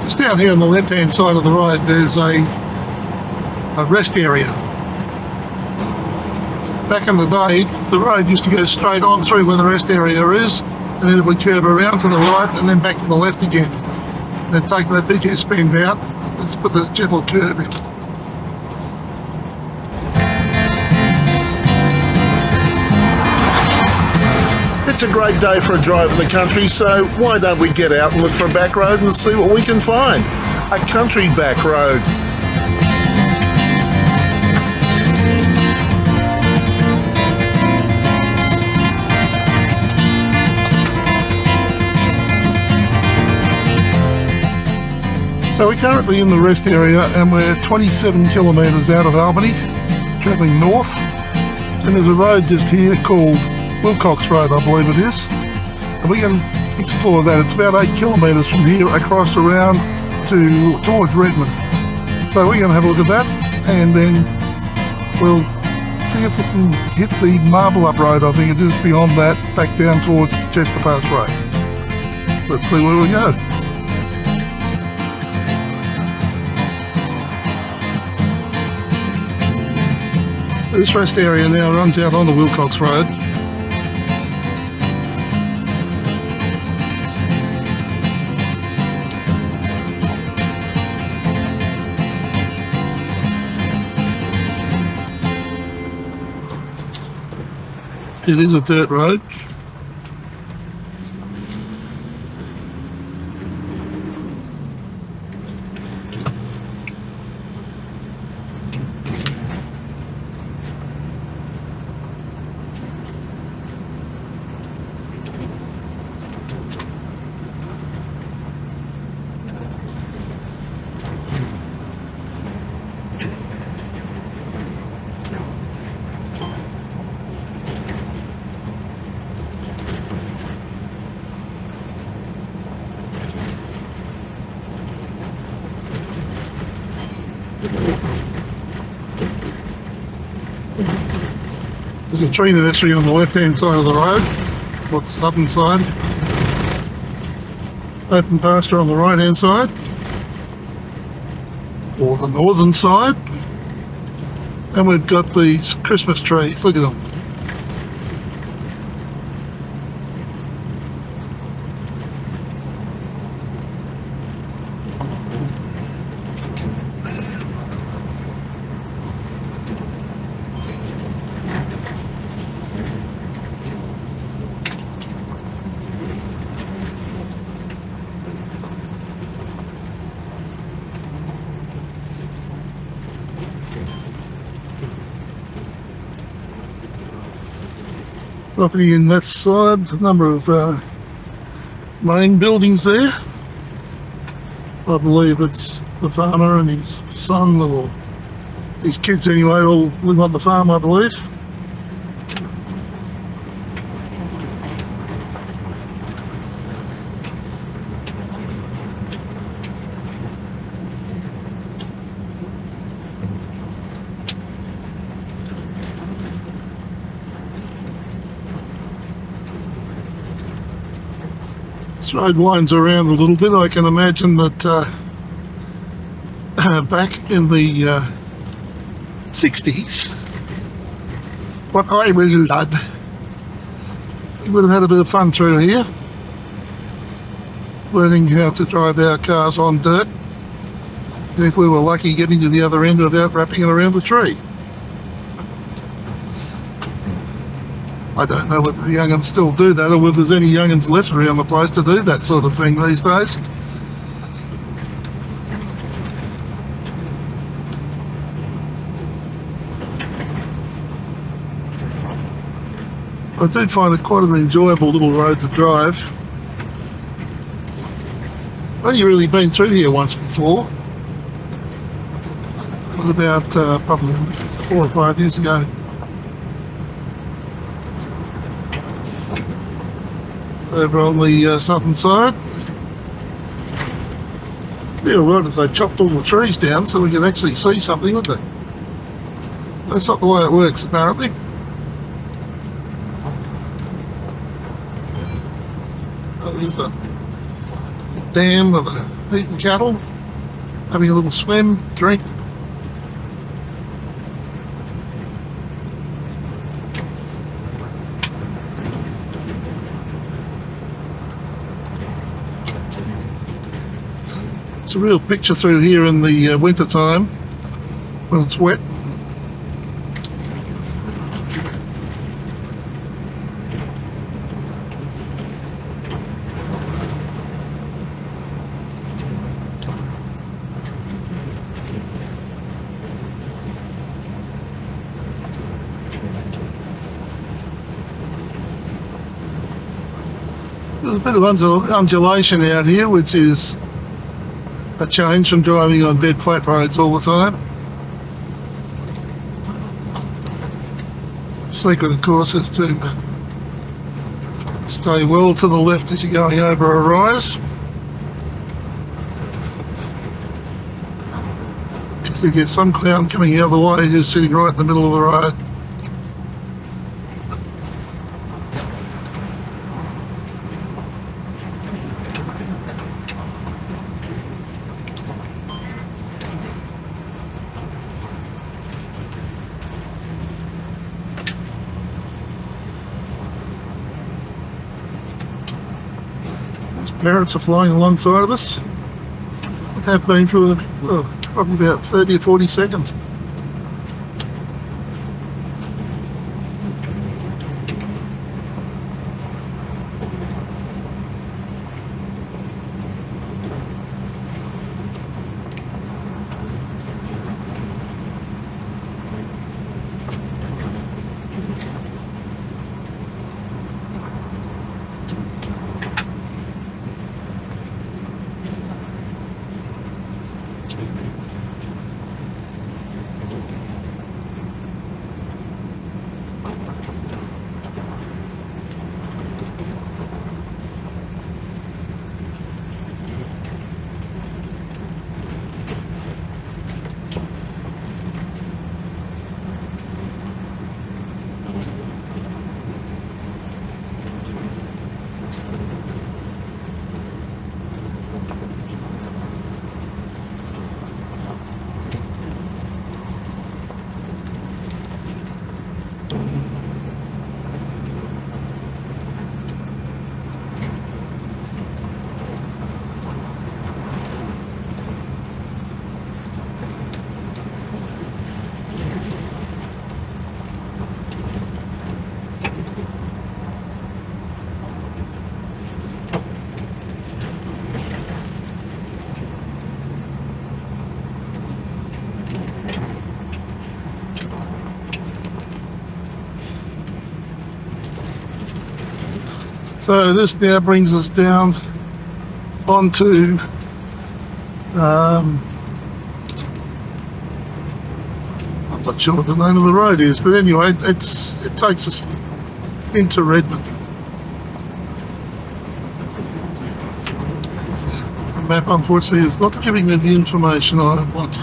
Just down here on the left-hand side of the road, there's a rest area. Back in the day, the road used to go straight on through where the rest area is, and then it would curve around to the right and then back to the left again. Then take that big S-bend out, let's put this gentle curve in. It's a great day for a drive in the country, so why don't we get out and look for a back road and see what we can find? A country back road. So we're currently in the rest area and we're 27 kilometres out of Albany, travelling north, and there's a road just here called Willcox Road, I believe it is, and we can explore that. It's about 8 kilometres from here across around towards Redmond. So we're going to have a look at that, and then we'll see if we can hit the Marbellup Road, I think it is, beyond that, back down towards Chester Pass Road. Let's see where we go. This rest area now runs out onto Willcox Road. It is a dirt road. There's a tree nursery on the left-hand side of the road, or the southern side. Open pasture on the right-hand side, or the northern side. And we've got these Christmas trees, look at them. Property in that side, a number of main buildings there. I believe it's the farmer and his son, or his kids anyway, all live on the farm, I believe. This road winds around a little bit. I can imagine that back in the 60s, what I was a lad, we would have had a bit of fun through here, learning how to drive our cars on dirt, and if we were lucky, getting to the other end without wrapping it around the tree. I don't know whether the young'uns still do that, or whether there's any young'uns left around the place to do that sort of thing these days. I do find it quite an enjoyable little road to drive. I've only really been through here once before. It was about probably 4 or 5 years ago. Over on the southern side. Yeah, right, if they chopped all the trees down so we could actually see something, wouldn't they? That's not the way it works, apparently. Oh, there's a dam with the heat and cattle, having a little swim, drink. It's a real picture through here in the winter time when it's wet. There's a bit of undulation out here, which is a change from driving on dead flat roads all the time. Secret, of course, is to stay well to the left as you're going over a rise, because you get some clown coming the other way who's sitting right in the middle of the road. Parrots are flying alongside of us. It have been for probably about 30 or 40 seconds. So this now brings us down onto I'm not sure what the name of the road is, but anyway, it takes us into Redmond. The map, unfortunately, is not giving me the information I want.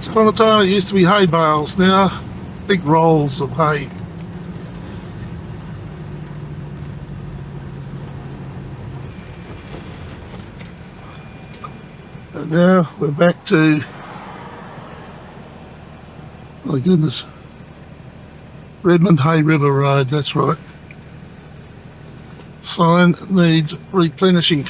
Upon a time it used to be hay bales, now big rolls of hay. And now we're back to, my goodness, Redmond Hay River Road, that's right. Sign needs replenishing.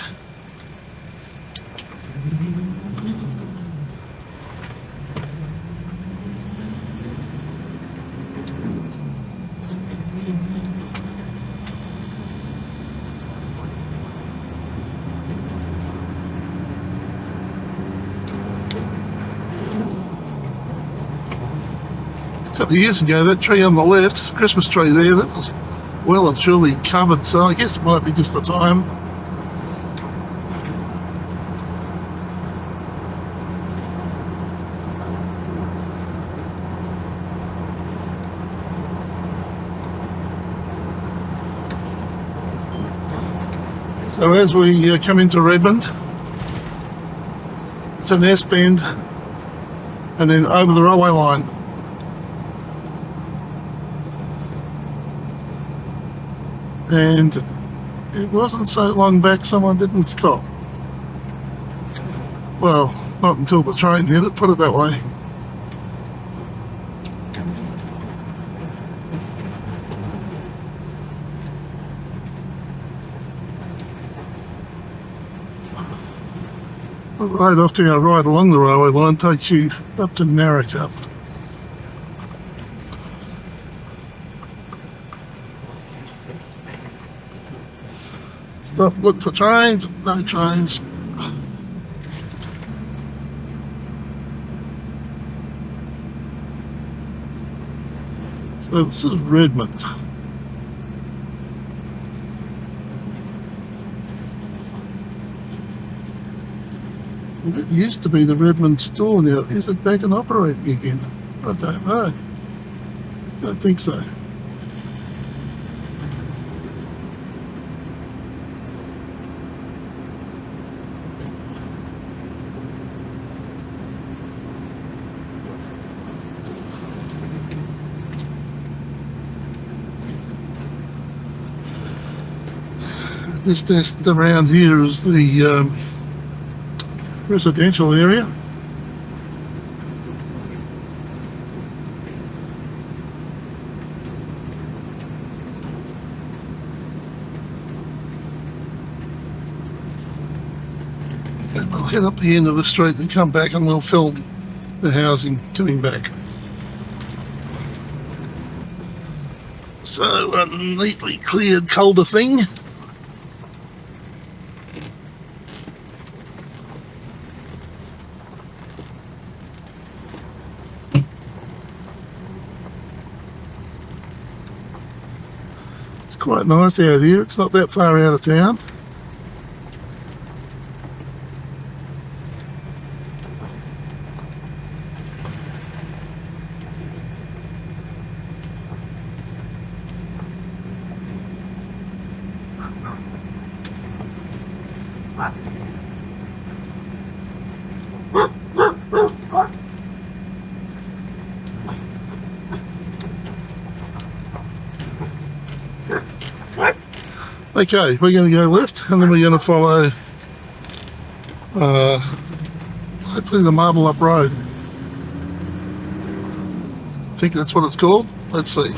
A couple of years ago, that tree on the left, the Christmas tree there, that was well and truly covered, so I guess it might be just the time. So as we come into Redmond, it's an S bend and then over the railway line. And it wasn't so long back someone didn't stop. Well, not until the train hit it, put it that way. The road off to our right along the railway line takes you up to Narrackup. Stop, look for trains, no trains. So this is Redmond. It used to be the Redmond store now. Is it back and operating again? I don't know. Don't think so. This around here is the residential area. And we'll head up the end of the street and come back and we'll film the housing coming back. So a neatly cleared colder thing. Quite nice out here, it's not that far out of town. Okay, we're going to go left and then we're going to follow hopefully the Marbellup Road. I think that's what it's called. Let's see.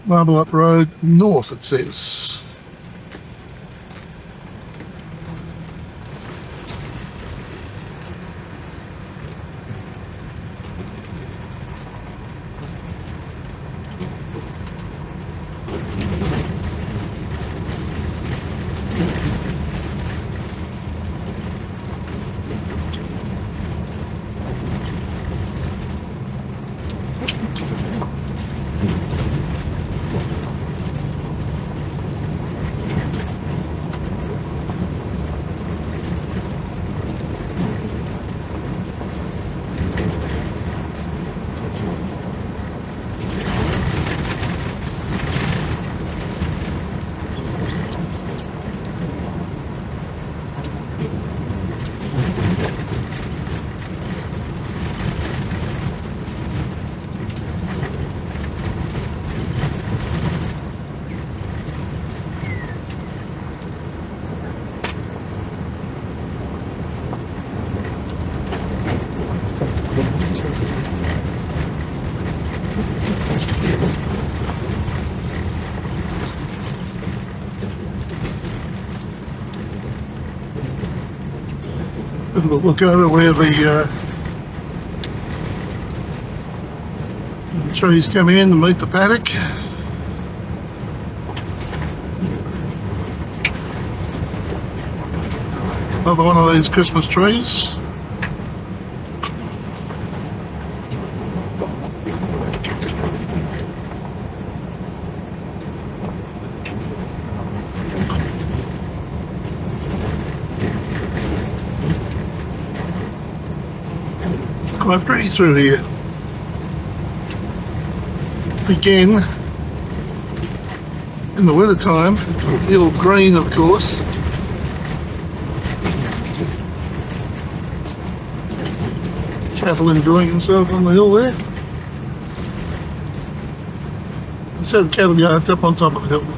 Marbellup Road North, it says. And we'll look over where the trees come in and meet the paddock. Another one of these Christmas trees. Quite pretty through here. again in the winter time. The all green, of course. Cattle enjoying themselves on the hill there. A set of cattle yards up on top of the hill.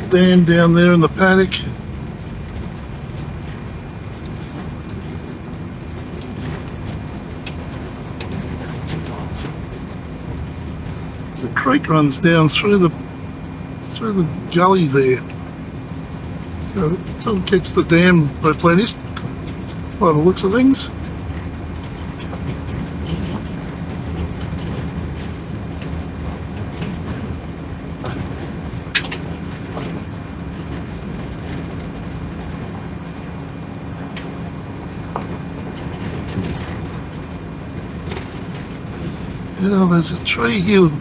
Dan down there in the paddock. The creek runs down through the gully there, so it sort of keeps the dam replenished by the looks of things. Oh, there's a tree here with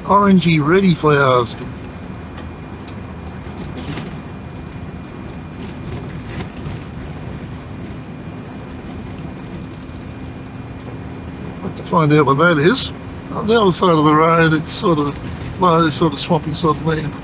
orangey reddy flowers. Have to find out what that is. On the other side of the road, it's sort of low, sort of swampy sort of land.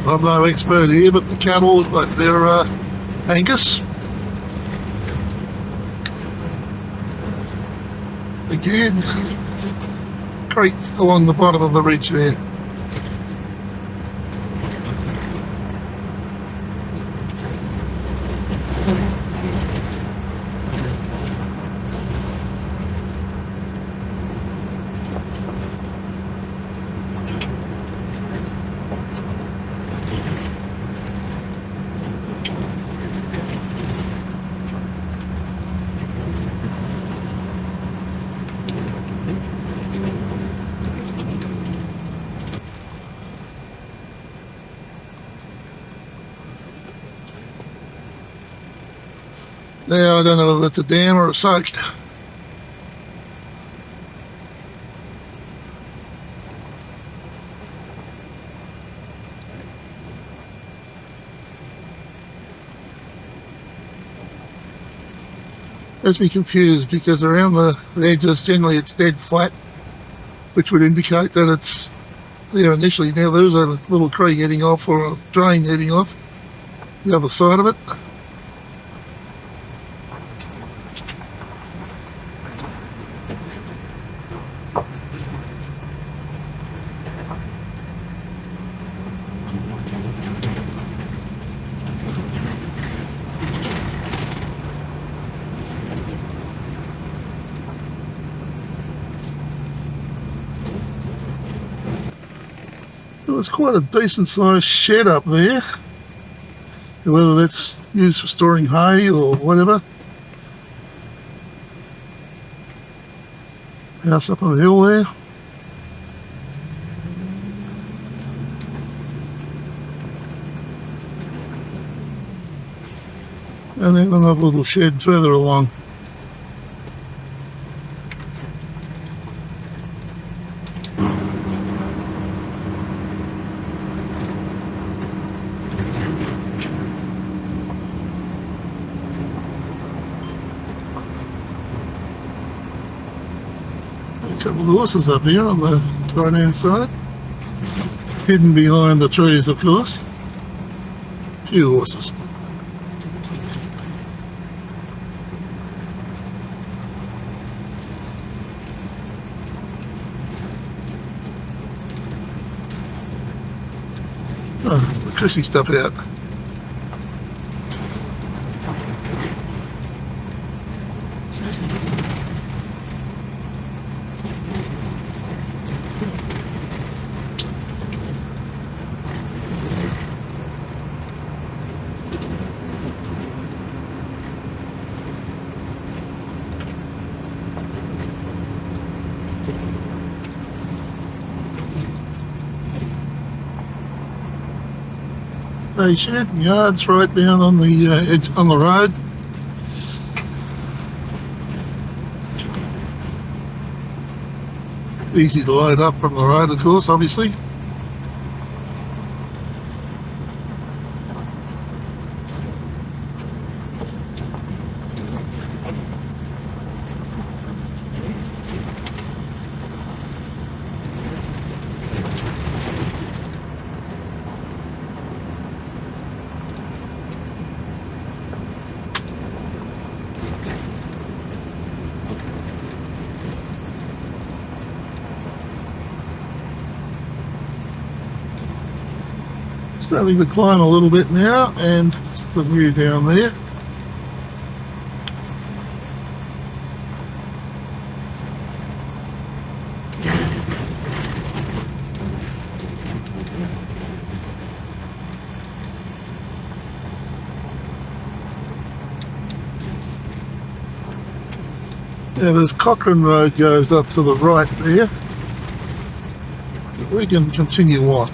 I'm no expert here, but the cattle look like they're Angus. Again, creek along the bottom of the ridge there. Now, I don't know whether it's a dam or a soak. Has me confused because around the edges generally it's dead flat, which would indicate that it's there initially. Now there's a little creek heading off, or a drain heading off the other side of it. There's quite a decent sized shed up there, whether that's used for storing hay or whatever. House up on the hill there. And then another little shed further along. A couple of horses up here on the right hand side, hidden behind the trees of course. A few horses. Oh, the cushy stuff out. A shed and yards right down on the edge on the road. Easy to load up from the road, of course, obviously. Starting to climb a little bit now, and it's the view down there. Now there's Cochrane Road goes up to the right there. We can continue on.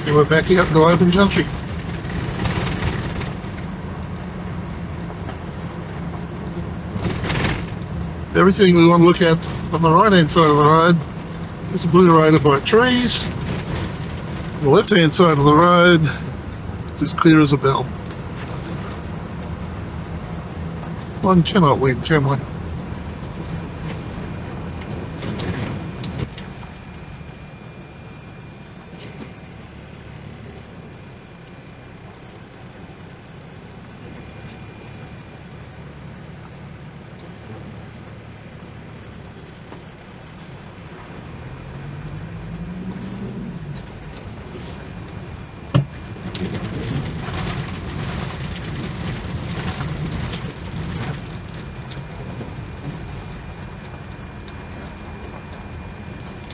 And we're back out into open country. Everything we want to look at on the right hand side of the road is obliterated by trees. On the left hand side of the road it's as clear as a bell. One cannot win, can one?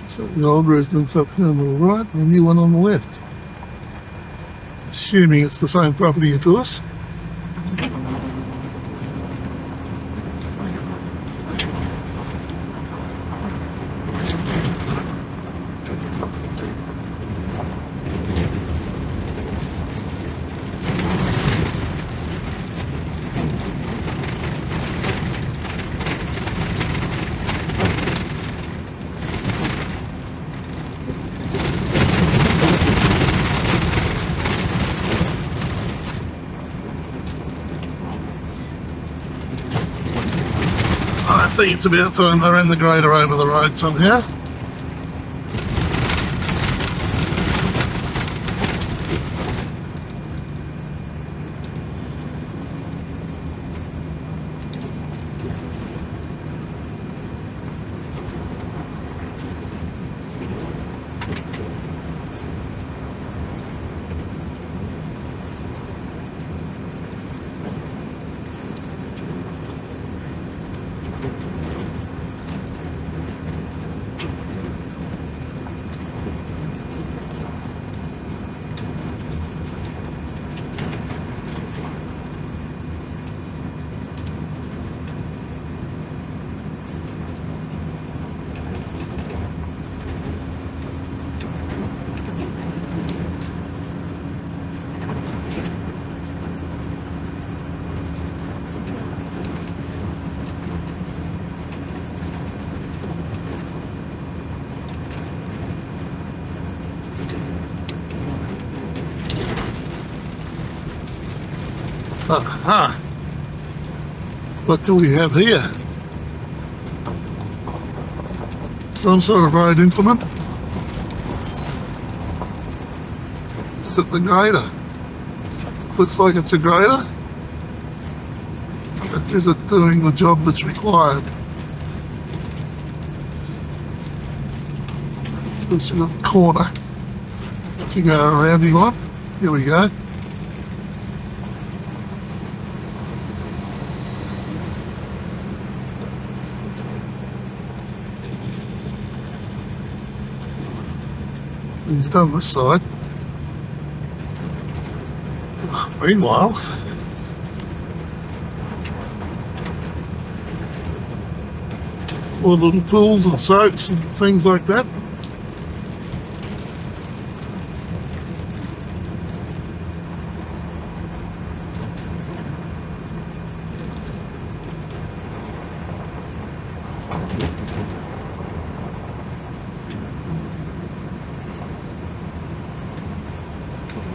So the old residence up here on the right and the new one on the left. Assuming it's the same property, of course. I think it's about time they ran the grader over the road somehow. Aha! What do we have here? Some sort of road implement. Is it the grader? Looks like it's a grader. But is it doing the job that's required? Just in the corner to go around him on. Here we go. He's done this side. Meanwhile, all the little pools and soaks and things like that.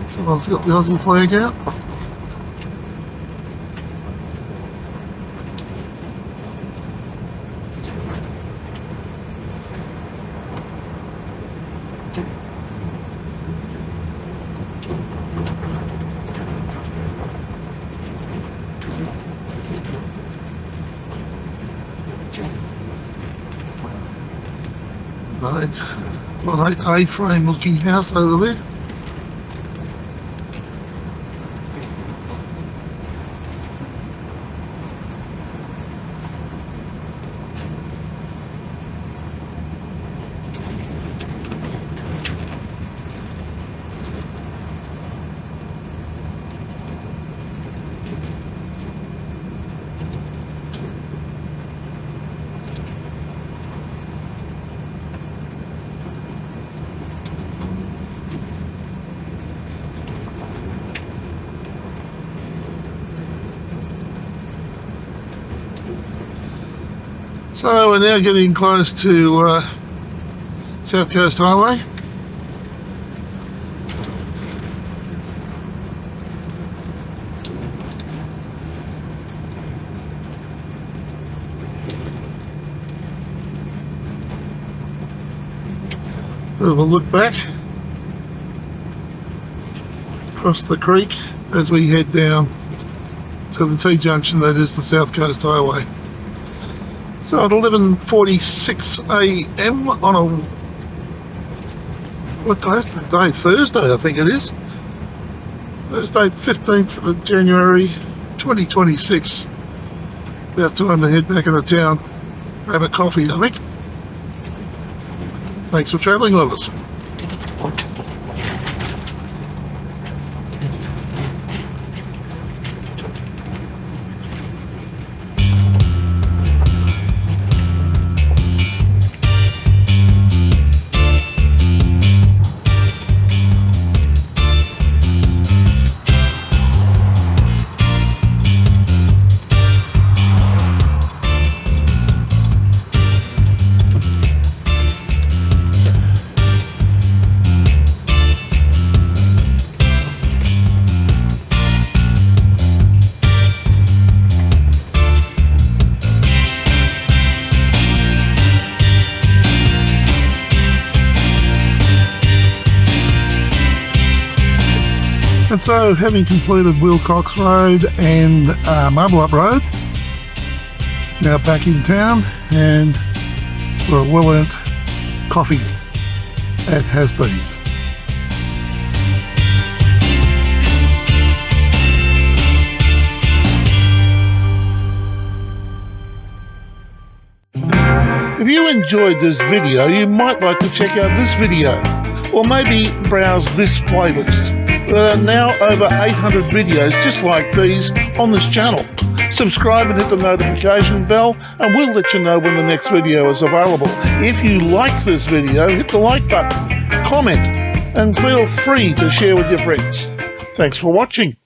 Someone's got the Aussie flag out. Right, A-frame looking house over there. So we're now getting close to South Coast Highway. Bit of a look back across the creek as we head down to the T-junction that is the South Coast Highway. So at 11:46 a.m. on a, what day is the day? Thursday, I think it is. Thursday, 15th of January, 2026. About time to head back into town, grab a coffee, I think. Thanks for travelling with us. And so, having completed Willcox Road and Marbellup Road, now back in town and for a well-earned coffee at Has-Beens. If you enjoyed this video, you might like to check out this video, or maybe browse this playlist. There are now over 800 videos just like these on this channel. Subscribe and hit the notification bell and we'll let you know when the next video is available. If you like this video, hit the like button, comment and feel free to share with your friends. Thanks for watching.